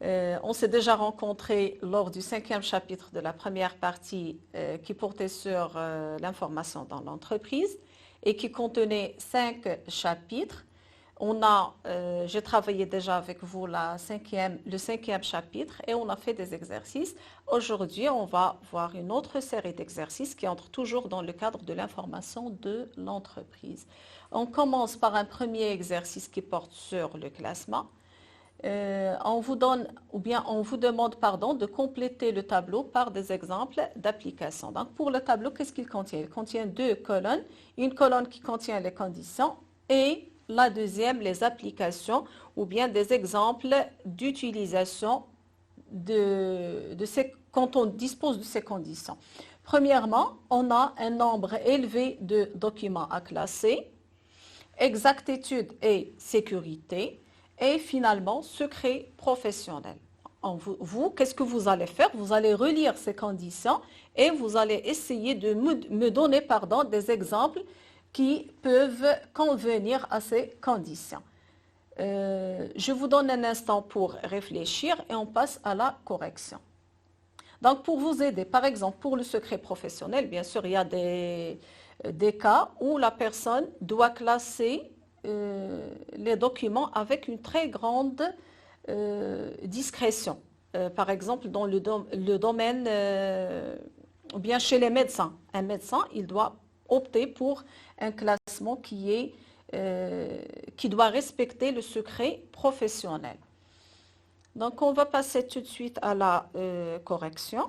On s'est déjà rencontrés lors du 5e chapitre de la première partie qui portait sur l'information dans l'entreprise et qui contenait 5 chapitres. J'ai travaillé déjà avec vous le 5e chapitre et on a fait des exercices. Aujourd'hui, on va voir une autre série d'exercices qui entrent toujours dans le cadre de l'information de l'entreprise. On commence par un premier exercice qui porte sur le classement. On vous demande de compléter le tableau par des exemples d'applications. Donc pour le tableau, qu'est-ce qu'il contient? Il contient 2 colonnes, une colonne qui contient les conditions et la deuxième, les applications ou bien des exemples d'utilisation quand on dispose de ces conditions. Premièrement, on a un nombre élevé de documents à classer, exactitude et sécurité, et finalement, secret professionnel. Vous, qu'est-ce que vous allez faire? Vous allez relire ces conditions et vous allez essayer de me donner des exemples qui peuvent convenir à ces conditions. Je vous donne un instant pour réfléchir et on passe à la correction. Donc, pour vous aider, par exemple, pour le secret professionnel, bien sûr, il y a des cas où la personne doit classer les documents avec une très grande discrétion. Par exemple, dans le domaine, ou bien chez les médecins. Un médecin, il doit opter pour un classement qui doit respecter le secret professionnel. Donc, on va passer tout de suite à la correction.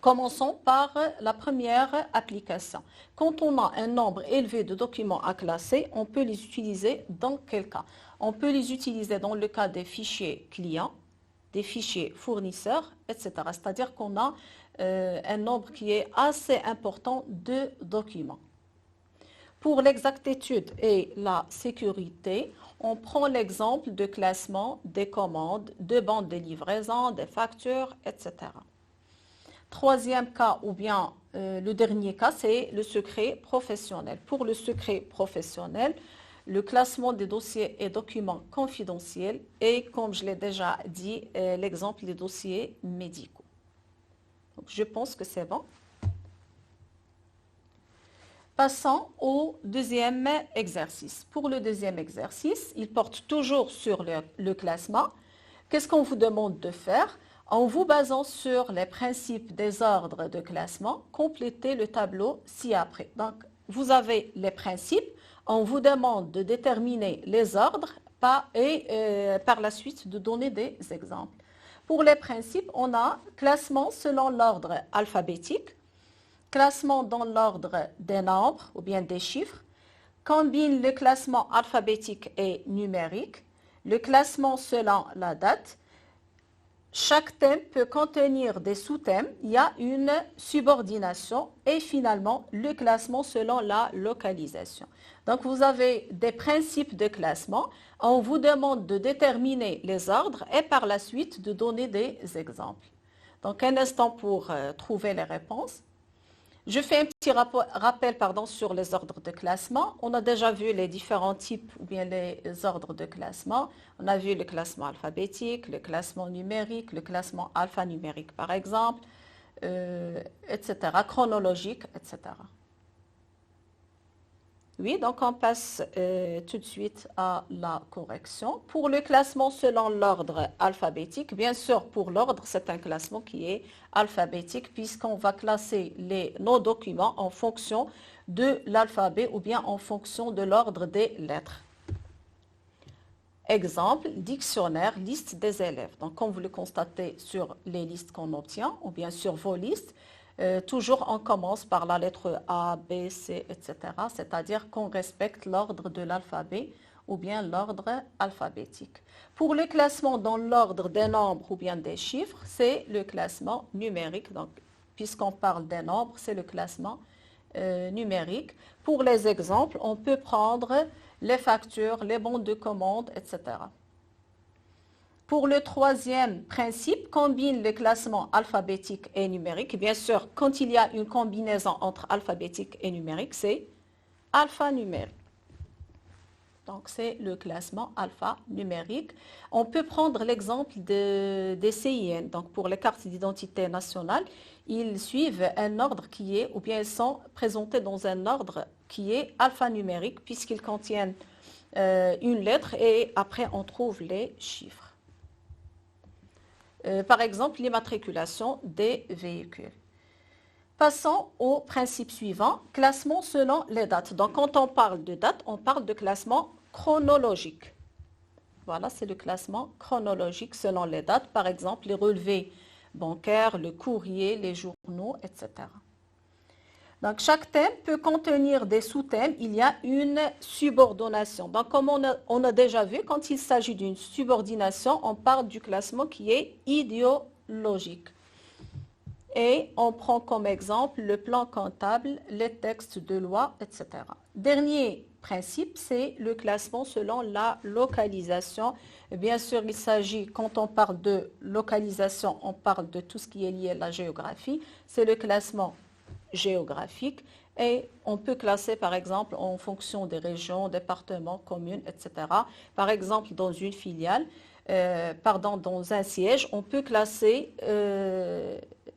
Commençons par la première application. Quand on a un nombre élevé de documents à classer, on peut les utiliser dans quel cas? On peut les utiliser dans le cas des fichiers clients, des fichiers fournisseurs, etc. C'est-à-dire qu'on a un nombre qui est assez important de documents. Pour l'exactitude et la sécurité, on prend l'exemple de classement des commandes, de bandes de livraison, des factures, etc. Troisième cas, ou bien le dernier cas, c'est le secret professionnel. Pour le secret professionnel, le classement des dossiers et documents confidentiels et, comme je l'ai déjà dit, l'exemple des dossiers médicaux. Donc, je pense que c'est bon. Passons au deuxième exercice. Pour le deuxième exercice, il porte toujours sur le classement. Qu'est-ce qu'on vous demande de faire? En vous basant sur les principes des ordres de classement, complétez le tableau ci-après. Donc, vous avez les principes. On vous demande de déterminer les ordres et par la suite de donner des exemples. Pour les principes, on a classement selon l'ordre alphabétique, classement dans l'ordre des nombres ou bien des chiffres, combine le classement alphabétique et numérique, le classement selon la date. Chaque thème peut contenir des sous-thèmes, il y a une subordination et finalement le classement selon la localisation. Donc vous avez des principes de classement, on vous demande de déterminer les ordres et par la suite de donner des exemples. Donc un instant pour trouver les réponses. Je fais un petit rappel sur les ordres de classement. On a déjà vu les différents types ou bien les ordres de classement. On a vu le classement alphabétique, le classement numérique, le classement alphanumérique par exemple, etc., chronologique, etc. Oui, donc on passe tout de suite à la correction. Pour le classement selon l'ordre alphabétique, bien sûr, pour l'ordre, c'est un classement qui est alphabétique puisqu'on va classer nos documents en fonction de l'alphabet ou bien en fonction de l'ordre des lettres. Exemple, dictionnaire, liste des élèves. Donc, comme vous le constatez sur les listes qu'on obtient ou bien sur vos listes, toujours on commence par la lettre A, B, C, etc. C'est-à-dire qu'on respecte l'ordre de l'alphabet ou bien l'ordre alphabétique. Pour le classement dans l'ordre des nombres ou bien des chiffres, c'est le classement numérique. Donc, puisqu'on parle des nombres, c'est le classement numérique. Pour les exemples, on peut prendre les factures, les bons de commande, etc. Pour le troisième principe, combine le classement alphabétique et numérique. Bien sûr, quand il y a une combinaison entre alphabétique et numérique, c'est alphanumérique. Donc, c'est le classement alphanumérique. On peut prendre l'exemple des CIN. Donc, pour les cartes d'identité nationale, ils suivent un ordre qui est, ou bien ils sont présentés dans un ordre qui est alphanumérique, puisqu'ils contiennent une lettre et après, on trouve les chiffres. Par exemple, l'immatriculation des véhicules. Passons au principe suivant, classement selon les dates. Donc, quand on parle de date, on parle de classement chronologique. Voilà, c'est le classement chronologique selon les dates. Par exemple, les relevés bancaires, le courrier, les journaux, etc. Donc, chaque thème peut contenir des sous-thèmes. Il y a une subordination. Donc, comme on a déjà vu, quand il s'agit d'une subordination, on parle du classement qui est idéologique. Et on prend comme exemple le plan comptable, les textes de loi, etc. Dernier principe, c'est le classement selon la localisation. Bien sûr, il s'agit, quand on parle de localisation, on parle de tout ce qui est lié à la géographie. C'est le classement géographique. Et on peut classer, par exemple, en fonction des régions, départements, communes, etc. Par exemple, dans une filiale, dans un siège, on peut classer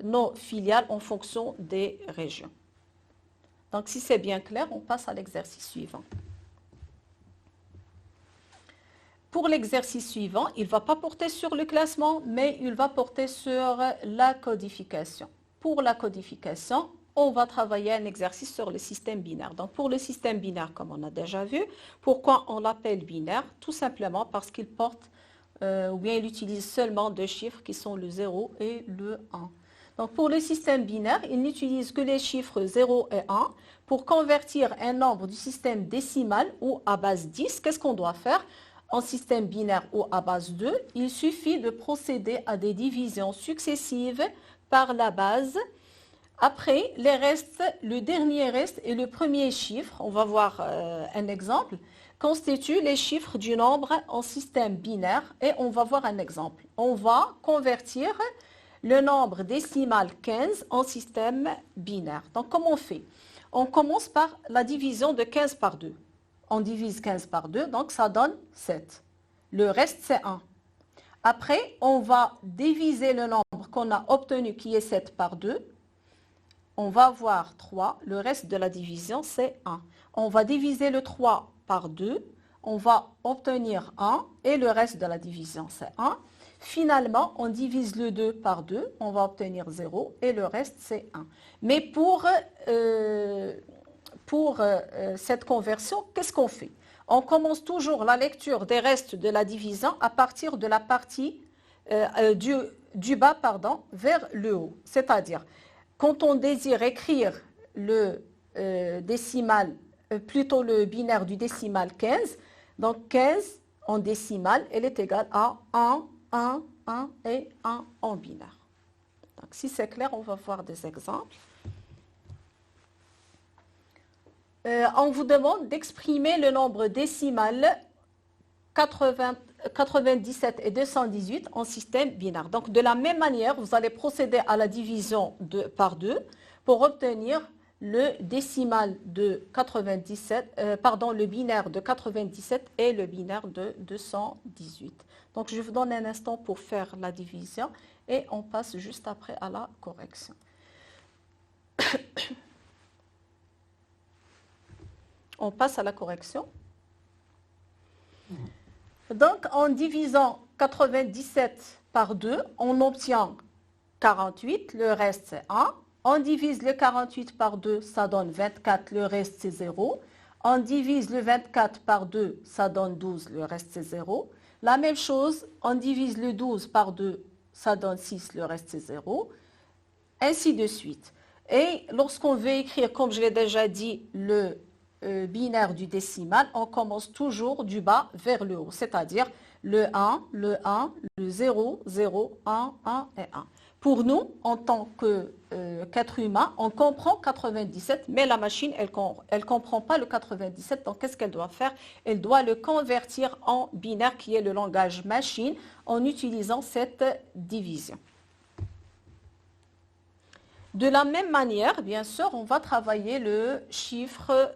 nos filiales en fonction des régions. Donc, si c'est bien clair, on passe à l'exercice suivant. Pour l'exercice suivant, il ne va pas porter sur le classement, mais il va porter sur la codification. Pour la codification, on va travailler un exercice sur le système binaire. Donc, pour le système binaire, comme on a déjà vu, pourquoi on l'appelle binaire? Tout simplement parce qu'il porte, ou bien il utilise seulement deux chiffres qui sont le 0 et le 1. Donc, pour le système binaire, il n'utilise que les chiffres 0 et 1. Pour convertir un nombre du système décimal ou à base 10, qu'est-ce qu'on doit faire? En système binaire ou à base 2, il suffit de procéder à des divisions successives par la base. Après, les restes, le dernier reste et le premier chiffre, on va voir un exemple, constituent les chiffres du nombre en système binaire et on va voir un exemple. On va convertir le nombre décimal 15 en système binaire. Donc, comment on fait? On commence par la division de 15 par 2. On divise 15 par 2, donc ça donne 7. Le reste, c'est 1. Après, on va diviser le nombre qu'on a obtenu, qui est 7 par 2. On va avoir 3. Le reste de la division, c'est 1. On va diviser le 3 par 2. On va obtenir 1. Et le reste de la division, c'est 1. Finalement, on divise le 2 par 2, on va obtenir 0 et le reste c'est 1. Mais pour cette conversion, qu'est-ce qu'on fait? On commence toujours la lecture des restes de la division à partir de la partie du bas vers le haut. C'est-à-dire, quand on désire écrire le décimal, plutôt le binaire du décimal 15, donc 15 en décimal, elle est égale à 1, 1, 1 et 1 en binaire. Donc, si c'est clair, on va voir des exemples. On vous demande d'exprimer le nombre décimal 97 et 218 en système binaire. Donc, de la même manière, vous allez procéder à la division par 2 pour obtenir le décimal de 97, le binaire de 97 et le binaire de 218. Donc, je vous donne un instant pour faire la division et on passe juste après à la correction. On passe à la correction. Donc, en divisant 97 par 2, on obtient 48, le reste c'est 1. On divise le 48 par 2, ça donne 24, le reste c'est 0. On divise le 24 par 2, ça donne 12, le reste c'est 0. La même chose, on divise le 12 par 2, ça donne 6, le reste c'est 0. Ainsi de suite. Et lorsqu'on veut écrire, comme je l'ai déjà dit, le binaire du décimal, on commence toujours du bas vers le haut, c'est-à-dire le 1, le 0, 0, 1, 1 et 1. Pour nous, en tant qu'être humain, on comprend 97, mais la machine, elle ne comprend pas le 97. Donc, qu'est-ce qu'elle doit faire? Elle doit le convertir en binaire, qui est le langage machine, en utilisant cette division. De la même manière, bien sûr, on va travailler le chiffre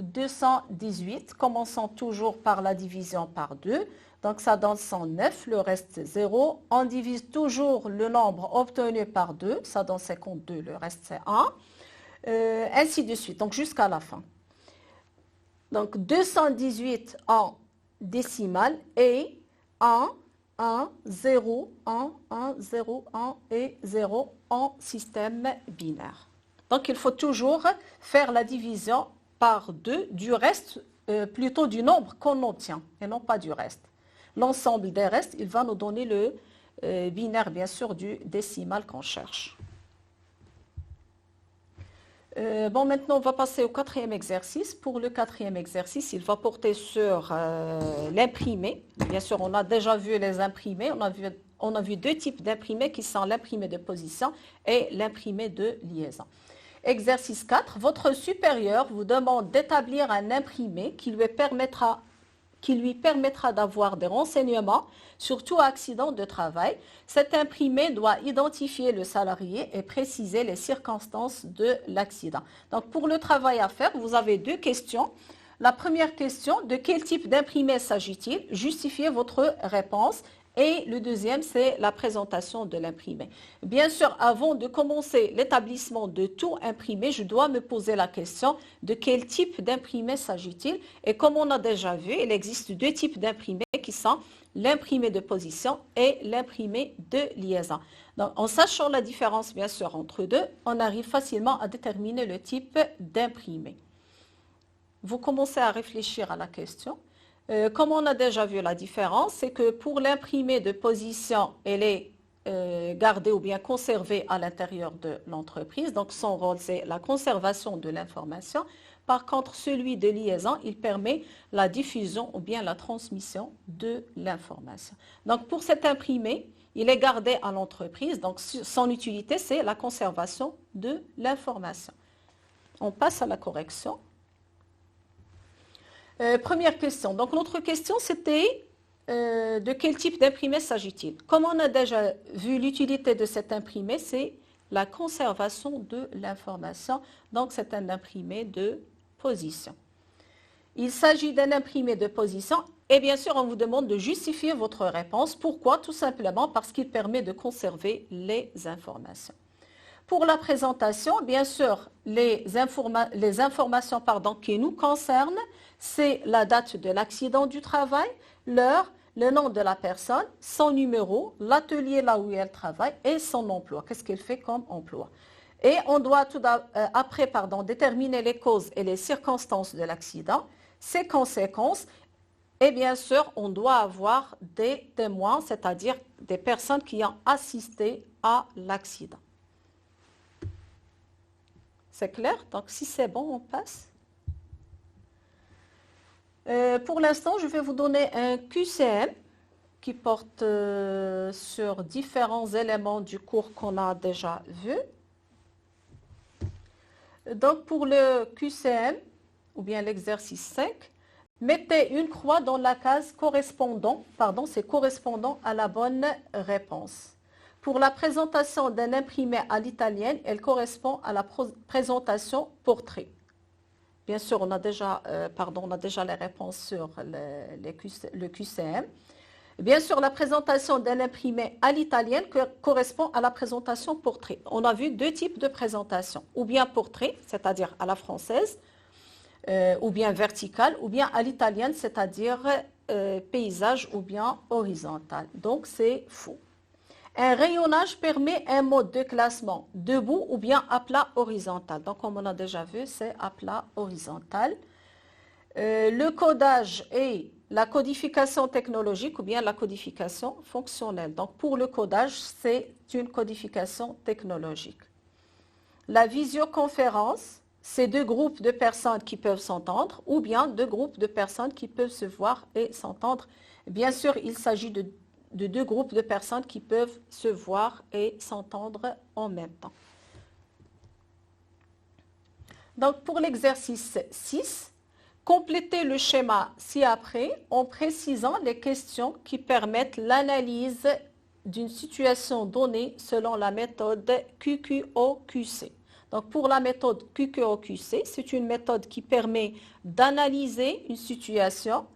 218, commençons toujours par la division par 2. Donc ça donne 109, le reste 0. On divise toujours le nombre obtenu par 2, ça donne 52, le reste c'est 1. Ainsi de suite, donc jusqu'à la fin. Donc 218 en décimale et 1, 1, 0, 1, 1, 0, 1 et 0 en système binaire. Donc il faut toujours faire la division par 2 du reste, plutôt du nombre qu'on obtient et non pas du reste. L'ensemble des restes, il va nous donner le binaire bien sûr du décimal qu'on cherche. Bon, maintenant, on va passer au quatrième exercice. Pour le quatrième exercice, il va porter sur l'imprimé. Bien sûr, on a déjà vu les imprimés. On a vu deux types d'imprimés qui sont l'imprimé de position et l'imprimé de liaison. Exercice 4. Votre supérieur vous demande d'établir un imprimé qui lui permettra d'avoir des renseignements sur tout accident de travail. Cet imprimé doit identifier le salarié et préciser les circonstances de l'accident. Donc, pour le travail à faire, vous avez deux questions. La première question, de quel type d'imprimé s'agit-il? Justifiez votre réponse. Et le deuxième, c'est la présentation de l'imprimé. Bien sûr, avant de commencer l'établissement de tout imprimé, je dois me poser la question de quel type d'imprimé s'agit-il. Et comme on a déjà vu, il existe deux types d'imprimés qui sont l'imprimé de position et l'imprimé de liaison. Donc, en sachant la différence, bien sûr, entre deux, on arrive facilement à déterminer le type d'imprimé. Vous commencez à réfléchir à la question. Comme on a déjà vu la différence, c'est que pour l'imprimé de position, elle est gardée ou bien conservée à l'intérieur de l'entreprise. Donc son rôle, c'est la conservation de l'information. Par contre, celui de liaison, il permet la diffusion ou bien la transmission de l'information. Donc pour cet imprimé, il est gardé à l'entreprise. Donc son utilité, c'est la conservation de l'information. On passe à la correction. Première question. Donc, notre question, c'était de quel type d'imprimé s'agit-il? Comme on a déjà vu l'utilité de cet imprimé, c'est la conservation de l'information. Donc, c'est un imprimé de position. Il s'agit d'un imprimé de position et bien sûr, on vous demande de justifier votre réponse. Pourquoi? Tout simplement parce qu'il permet de conserver les informations. Pour la présentation, bien sûr, les informations qui nous concernent, c'est la date de l'accident du travail, l'heure, le nom de la personne, son numéro, l'atelier là où elle travaille et son emploi. Qu'est-ce qu'elle fait comme emploi? Et on doit après déterminer les causes et les circonstances de l'accident, ses conséquences. Et bien sûr, on doit avoir des témoins, c'est-à-dire des personnes qui ont assisté à l'accident. C'est clair? Donc, si c'est bon, on passe. Pour l'instant, je vais vous donner un QCM qui porte sur différents éléments du cours qu'on a déjà vu. Donc, pour le QCM, ou bien l'exercice 5, mettez une croix dans la case correspondant à la bonne réponse. Pour la présentation d'un imprimé à l'italienne, elle correspond à la présentation portrait. Bien sûr, on a déjà les réponses sur le QCM. Bien sûr, la présentation d'un imprimé à l'italienne correspond à la présentation portrait. On a vu deux types de présentation, ou bien portrait, c'est-à-dire à la française, ou bien verticale, ou bien à l'italienne, c'est-à-dire paysage ou bien horizontal. Donc, c'est faux. Un rayonnage permet un mode de classement debout ou bien à plat horizontal. Donc, comme on a déjà vu, c'est à plat horizontal. Le codage et la codification technologique ou bien la codification fonctionnelle. Donc, pour le codage, c'est une codification technologique. La visioconférence, c'est deux groupes de personnes qui peuvent s'entendre ou bien deux groupes de personnes qui peuvent se voir et s'entendre. Bien sûr, il s'agit de deux groupes de personnes qui peuvent se voir et s'entendre en même temps. Donc, pour l'exercice 6, complétez le schéma ci-après en précisant les questions qui permettent l'analyse d'une situation donnée selon la méthode QQOQC. Donc pour la méthode QQOQC, c'est une méthode qui permet d'analyser une situation.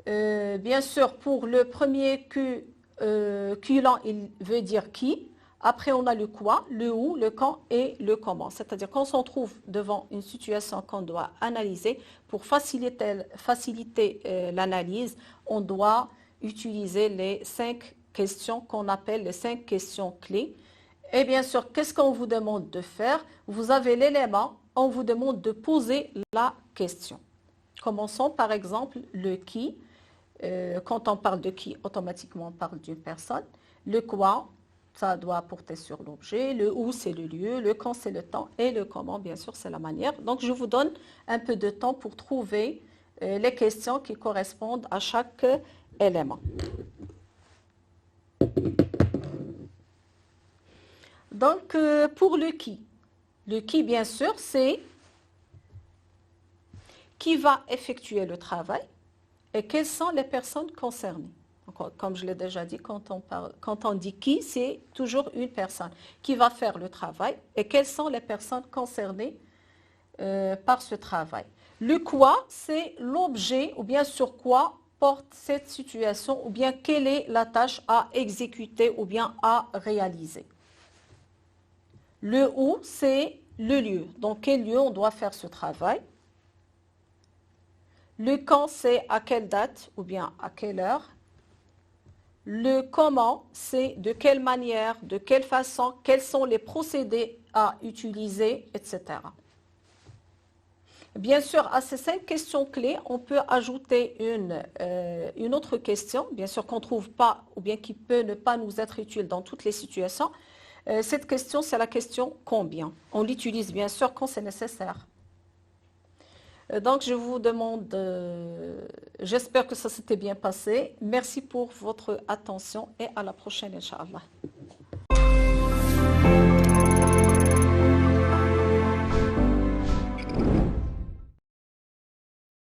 Bien sûr, pour le premier Q, Q-lan, il veut dire qui. Après, on a le quoi, le où, le quand et le comment. C'est-à-dire quand on se trouve devant une situation qu'on doit analyser, pour faciliter l'analyse, on doit utiliser les 5 questions qu'on appelle les 5 questions clés. Et bien sûr, qu'est-ce qu'on vous demande de faire? Vous avez l'élément, on vous demande de poser la question. Commençons par exemple le qui. Quand on parle de qui, automatiquement on parle d'une personne. Le quoi, ça doit porter sur l'objet. Le où, c'est le lieu. Le quand, c'est le temps. Et le comment, bien sûr, c'est la manière. Donc, je vous donne un peu de temps pour trouver les questions qui correspondent à chaque élément. Donc, pour le qui, bien sûr, c'est qui va effectuer le travail et quelles sont les personnes concernées. Donc, comme je l'ai déjà dit, quand on dit qui, c'est toujours une personne qui va faire le travail et quelles sont les personnes concernées par ce travail. Le quoi, c'est l'objet ou bien sur quoi porte cette situation ou bien quelle est la tâche à exécuter ou bien à réaliser. Le où, c'est le lieu. Dans quel lieu on doit faire ce travail. Le quand, c'est à quelle date ou bien à quelle heure. Le comment, c'est de quelle manière, de quelle façon, quels sont les procédés à utiliser, etc. Bien sûr, à ces 5 questions clés, on peut ajouter une autre question, bien sûr qu'on ne trouve pas ou bien qui peut ne pas nous être utile dans toutes les situations. Cette question, c'est la question combien. On l'utilise bien sûr quand c'est nécessaire. Donc, je vous demande, j'espère que ça s'était bien passé. Merci pour votre attention et à la prochaine, Inch'Allah.